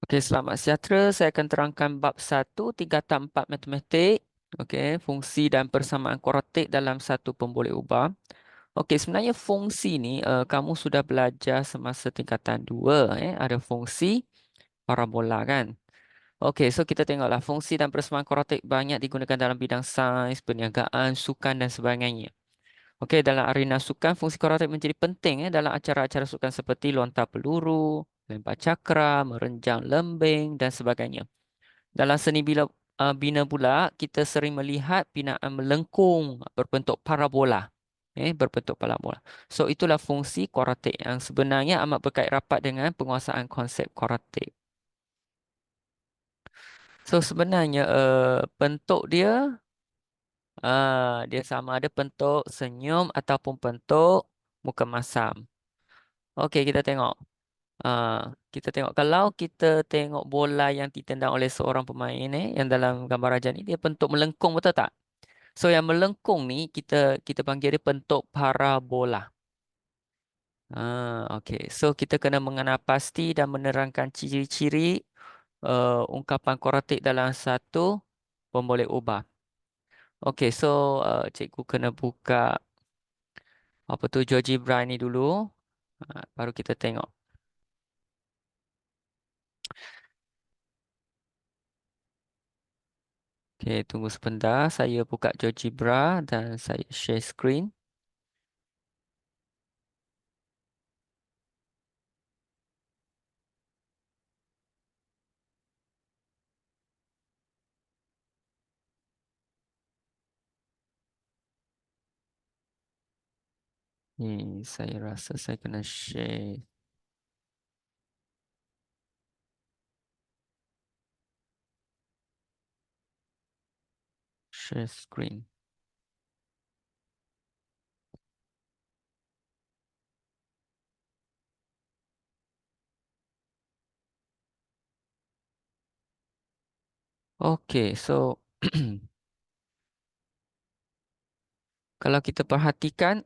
Okey, selamat sejahtera. Saya akan terangkan bab 1, tingkatan 4 matematik. Okey, fungsi dan persamaan kuadratik dalam satu pemboleh ubah. Okey, sebenarnya fungsi ni kamu sudah belajar semasa tingkatan 2. Ada fungsi parabola kan. Okey, so kita tengoklah fungsi dan persamaan kuadratik banyak digunakan dalam bidang sains, perniagaan, sukan dan sebagainya. Okey, dalam arena sukan, fungsi kuadratik menjadi penting dalam acara-acara sukan seperti lontar peluru, lempar cakra, merenjang lembing dan sebagainya. Dalam seni bina pula, kita sering melihat binaan melengkung berbentuk parabola. Berbentuk parabola. So, itulah fungsi kuadratik yang sebenarnya amat berkait rapat dengan penguasaan konsep kuadratik. So, sebenarnya bentuk dia, dia sama ada bentuk senyum ataupun bentuk muka masam. Okey, kita tengok. Kita tengok kalau kita tengok bola yang ditendang oleh seorang pemain yang dalam gambar rajah ni dia bentuk melengkung, betul tak? So yang melengkung ni kita panggil dia bentuk parabola. Okey. So kita kena mengenal pasti dan menerangkan ciri-ciri ungkapan kuadratik dalam satu pemboleh ubah. Okey, so cikgu kena buka apa tu GeoGebra ni dulu. Baru kita tengok. Okey, tunggu sebentar. Saya buka GeoGebra dan saya share screen. Ni saya rasa saya kena share screen. Okey, so kalau kita perhatikan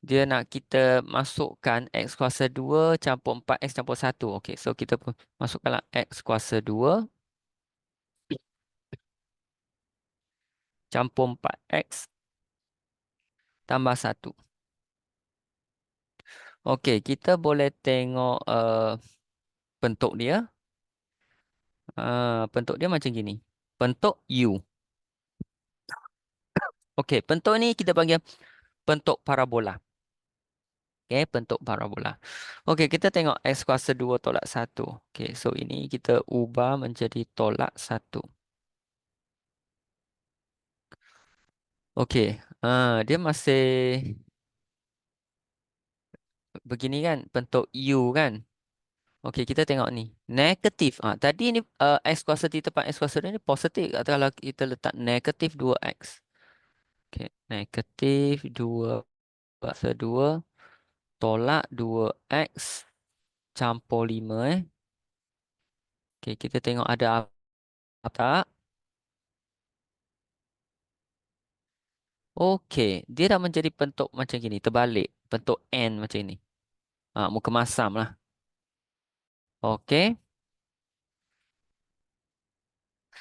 dia nak kita masukkan x kuasa 2 campur 4x campur 1. Okey, so kita pun masukkanlah x kuasa 2 campur 4x tambah 1. Okey, kita boleh tengok bentuk dia. Bentuk dia macam gini. Bentuk U. Okey, bentuk ni kita panggil bentuk parabola. Okey, bentuk parabola. Okey, kita tengok x kuasa 2 tolak 1. Okey, so ini kita ubah menjadi tolak 1. Okey, dia masih begini kan, bentuk U kan. Okey, kita tengok ni. Negatif. Tadi ni x kuasa di tempat x kuasa 2 ni positif. Kalau kita letak negatif 2x. Okey, negatif 2 kuasa 2 tolak 2x campur 5 Okey, kita tengok ada apa tak. Okey, dia dah menjadi bentuk macam gini, terbalik. Bentuk N macam ini. Muka masam lah. Okey.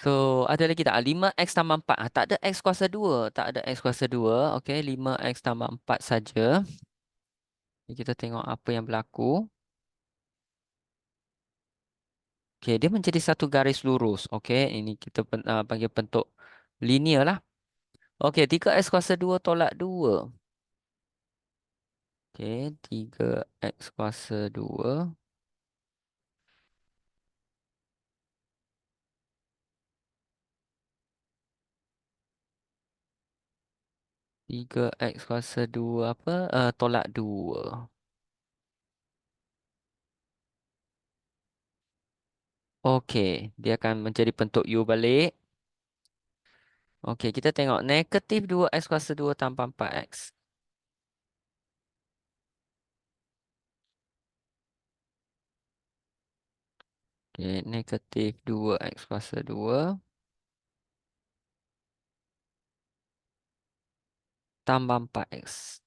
So, ada lagi tak? 5x tambah 4. Tak ada x kuasa 2. Tak ada x kuasa 2. Okey, 5x tambah 4 saja. Kita tengok apa yang berlaku. Okey, dia menjadi satu garis lurus. Okey, ini kita panggil bentuk linear lah. Okey, 3x kuasa 2 tolak 2. Okey, 3x kuasa 2. 3x kuasa 2 apa? Tolak 2. Okey, dia akan menjadi bentuk U balik. Okey, kita tengok negatif 2x kuasa 2 tambah 4x. Okey, negatif 2x kuasa 2 tambah 4x.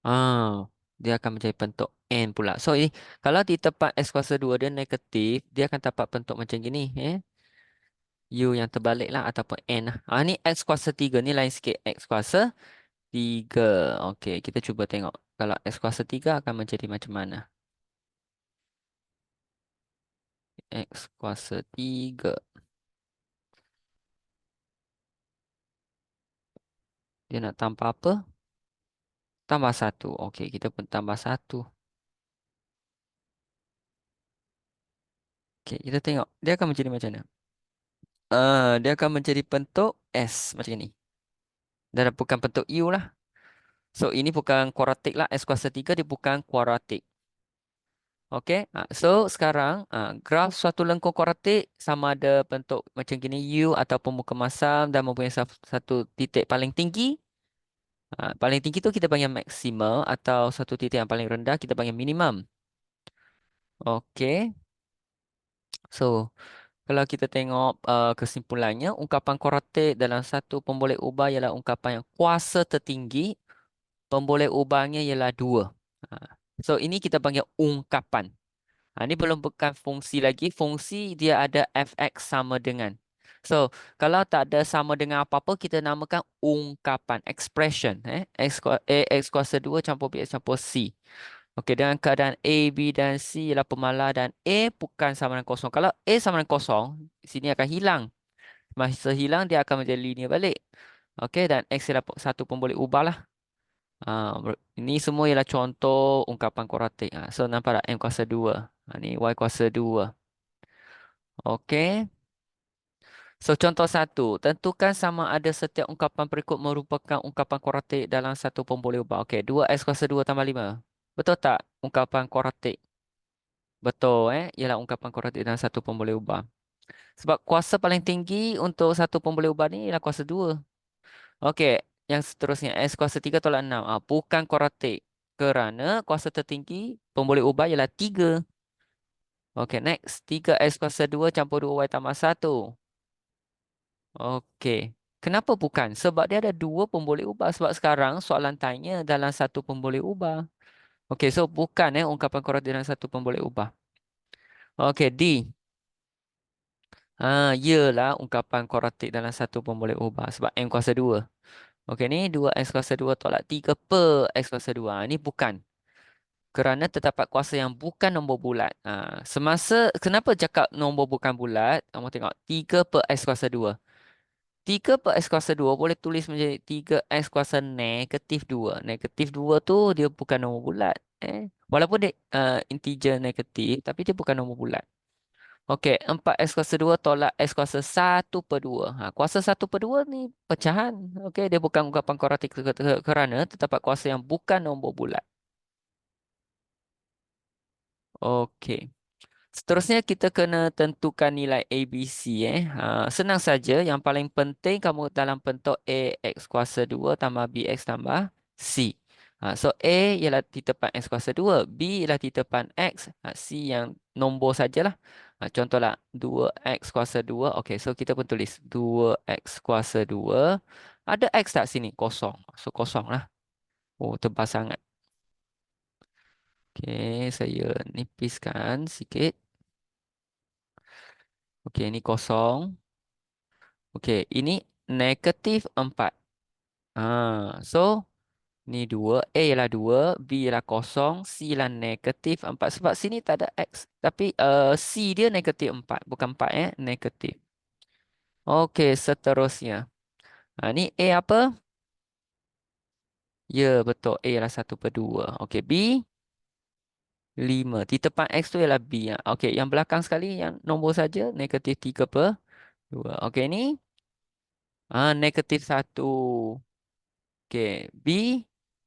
Ah, dia akan menjadi bentuk N pula. So ini kalau di tempat X kuasa 2 dia negatif, dia akan dapat bentuk macam gini. U yang terbalik lah ataupun N lah. Ni X kuasa 3 ni lain sikit. X kuasa 3. Okey, kita cuba tengok. Kalau X kuasa 3 akan menjadi macam mana? X kuasa 3. Dia nak tambah apa? Tambah 1. Okey, kita pun tambah 1. Okey, kita tengok. Dia akan menjadi macam mana? Dia akan menjadi bentuk S macam ni. Dan bukan bentuk U lah. So, ini bukan kuadratik lah. S kuasa 3 dia bukan kuadratik. Okey. So, sekarang graf suatu lengkung kuadratik sama ada bentuk macam gini U ataupun muka masam dan mempunyai satu titik paling tinggi. Paling tinggi tu kita panggil maksimal atau satu titik yang paling rendah kita panggil minimum. Okey. So, kalau kita tengok kesimpulannya, ungkapan kuadratik dalam satu pemboleh ubah ialah ungkapan yang kuasa tertinggi, pemboleh ubahnya ialah 2. So, ini kita panggil ungkapan. Ini belum bukan fungsi lagi. Fungsi dia ada fx sama dengan. So, kalau tak ada sama dengan apa-apa, kita namakan ungkapan, expression. X kuasa 2 campur B campur C. Okey, dengan keadaan A, B dan C ialah pemalar dan A bukan sama dengan kosong. Kalau A sama dengan kosong, sini akan hilang. Masa hilang, dia akan menjadi linear balik. Okey, dan X ialah satu pun boleh ubah lah. Ini semua ialah contoh ungkapan kuadratik. So, nampak tak? M kuasa 2. Ni Y kuasa 2. Okey. So, contoh 1. Tentukan sama ada setiap ungkapan berikut merupakan ungkapan kuadratik dalam satu pun boleh ubah. Okey, 2X kuasa 2 tambah 5. Betul tak? Ungkapan kuadratik. Betul, ialah ungkapan kuadratik dalam satu pun boleh ubah. Sebab kuasa paling tinggi untuk satu pun boleh ubah ni ialah kuasa 2. Okey, yang seterusnya S kuasa 3 tolak 6. Bukan kuadratik. Kerana kuasa tertinggi pun boleh ubah ialah 3. Okey, next. 3x kuasa 2 campur 2y tambah 1. Okey. Kenapa bukan? Sebab dia ada 2 pun boleh ubah. Sebab sekarang soalan tanya dalam satu pun boleh ubah. Okey, so bukan ungkapan kuadratik dalam satu pun boleh ubah. Okey, D. Ialah ungkapan kuadratik dalam satu pun boleh ubah. Sebab M kuasa 2. Okey, ni 2x kuasa 2 tolak 3 per x kuasa 2. Ini bukan. Kerana terdapat kuasa yang bukan nombor bulat. Kenapa cakap nombor bukan bulat? Kamu tengok 3 per x kuasa 2. 3 per x kuasa 2 boleh tulis menjadi 3x kuasa negatif 2. Negatif 2 tu dia bukan nombor bulat. Walaupun dia integer negatif, tapi dia bukan nombor bulat. Okey, 4x kuasa 2 tolak x kuasa 1 per 2. Kuasa 1 per 2 ni pecahan. Okey, dia bukan ungkapan kuadratik kerana terdapat kuasa yang bukan nombor bulat. Okey. Seterusnya kita kena tentukan nilai A, B, C. Senang saja. Yang paling penting kamu dalam bentuk A X kuasa 2 tambah B X tambah C. So A ialah di depan X kuasa 2. B ialah di depan X. C yang nombor sajalah. Contohlah 2X kuasa 2. Okey, so kita pun tulis 2X kuasa 2. Ada X tak sini? Kosong. So kosong lah. Oh, tebal sangat. Okey, saya nipiskan sikit. Okey, ini kosong. Okey, ini negatif 4. So, ni 2. A ialah 2. B ialah kosong. C ialah negatif 4. Sebab sini tak ada X. Tapi C dia negatif 4. Bukan 4 negatif. Okey, seterusnya. Ni A apa? Ya, betul. A ialah 1 per 2. Okey, B 5. Di depan X tu ialah B. Okey, yang belakang sekali yang nombor saja. Negatif 3 per 2. Okey, ni negatif 1. Okey, B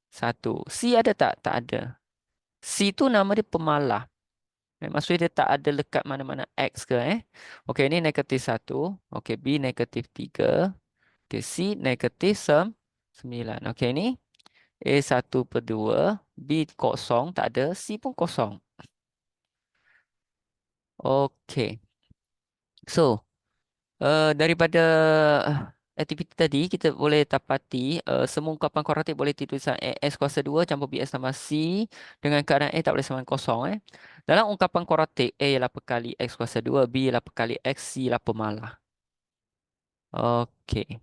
1. C ada tak? Tak ada. C tu nama dia pemalah. Maksudnya dia tak ada lekat mana-mana X ke Okey, ni negatif 1. Okey, B negatif 3. Okey, C negatif 9. Okey, ni A 1 per 2. B kosong, tak ada. C pun kosong. Okey. So, daripada aktiviti tadi kita boleh dapati semua ungkapan kuadratik boleh dituliskan X kuasa 2 campur BX tambah C dengan keadaan A tak boleh sama dengan kosong. Dalam ungkapan kuadratik A ialah perkali X kuasa 2, B ialah perkali X, C ialah pemalah. Okey.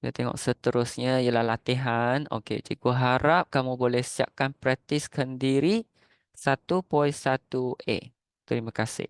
Kita tengok seterusnya ialah latihan. Okey, cikgu harap kamu boleh siapkan praktis sendiri 1.1A. Terima kasih.